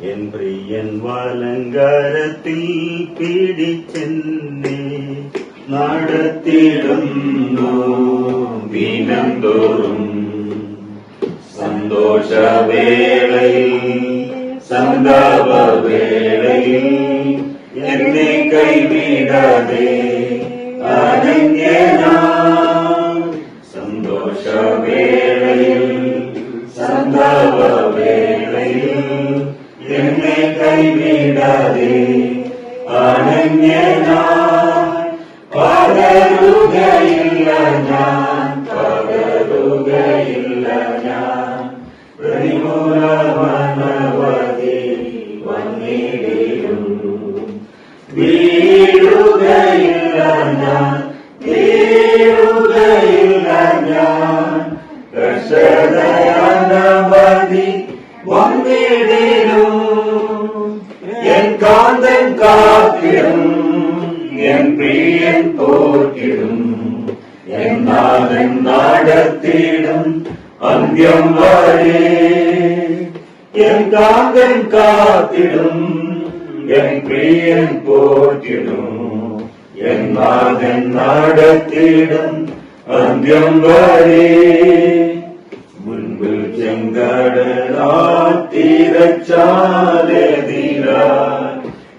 என் பிரியன் வலங்கரத்தில் பிடிச்சென்னே நடத்திடுന്നു ദിനംതോറും സന്തോഷ വേളയിൽ സന്താപ വേളയിൽ എന്നെ കൈവിടാതെ സന്തോഷ വേളയിൽ സന്താപ വേളയിൽ എന്നെ കൈവിടാതെ പകരുകയില്ല ഞാൻ പ്രതികൂലമനവധി വന്നിടും വീഴുകയില്ല ഞാൻ കർഷകനവധി വന്നിടും എൻ കാന്തൻ കാത്തിടും என் பிரியன் போற்றிடும் என் நாதன் நடத்திடும் அந்தியம் வரை என் காந்தன் காத்திடும் என் பிரியன் போற்றிடும் என் நாதன் நடத்திடும் அந்தியம் வரை முன்பு செங்கடலால் தீரச்சாலெதிராய்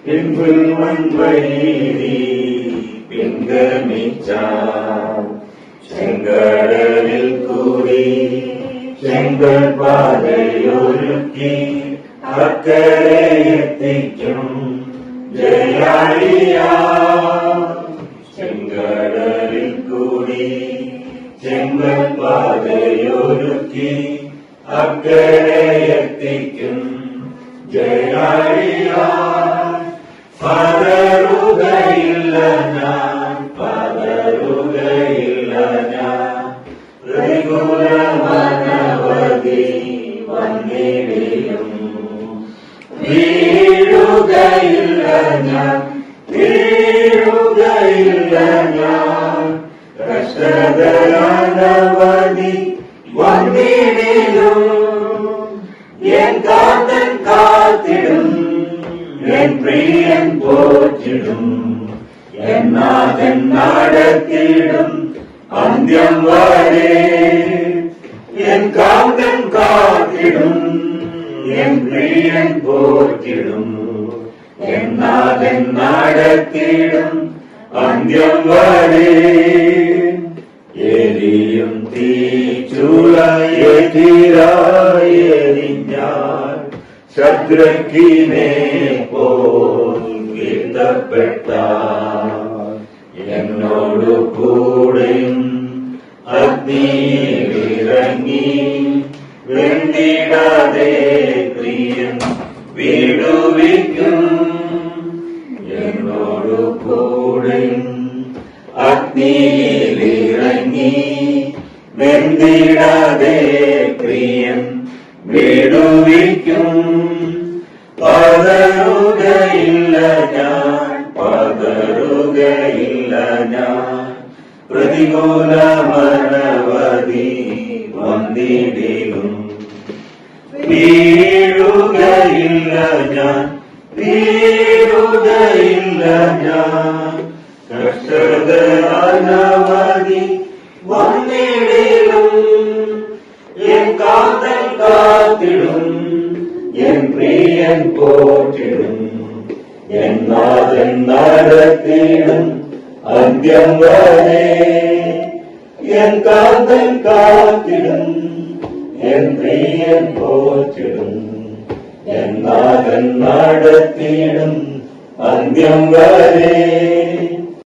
பின்பு மண்வழி பின்கமிச்சார் செங்கடலில் கூறி செங்கல் பாதையொருக்கி அக்கறை எத்திக்கும் ஜெயாளியா செங்கடலில் கூறி செங்கல் பாதையொருக்கி அக்கறை எத்திக்கும் ஜெயாளியா പകരുകയില്ല ഞാൻ പ്രതികൂലമനവധി വന്നിടും വീഴുകയില്ല ഞാൻ കഷ്ടതയനവധി വന്നിടും എൻ കാന്തൻ കാത്തിടും என் பிரியன் போற்றிடும் என் நாதன் நடத்திடும் அந்தியம் வரை என் காந்தன் காத்திடும் என் பிரியன் போற்றிடும் என் நாதன் நடத்திடும் அந்தியம் வரை எரியும் தீச்சுளையெதிராയെറിഞ്ഞാൽ ശത്രുക്കിനെ പോൽ വീഴ്ത്തപ്പെട്ടാൽ എന്നോടു കൂടെയും അഗ്നിയിലിറങ്ങി വെന്തിടാതെ പ്രിയൻ വിടുവിക്കും എന്നോടു കൂടെയും അഗ്നിയിലിറങ്ങി വെന്തിടാതെ പ്രിയൻ വിടുവിക്കും പകരുകയില്ല ഞാൻ പ്രതികൂലമനവധി വന്നിടും വീഴുകയില്ല ഞാൻ കർഷകനവധി വന്നിടും என் காந்தன் காத்திடும் என் பிரியன் போற்றிடும் என் நாதன் நடத்திடும் அந்தியம் வரை என் காந்தன் காத்திடும் என் பிரியன் போற்றிடும் என் நாதன் நடத்திடும் அந்தியம் வரை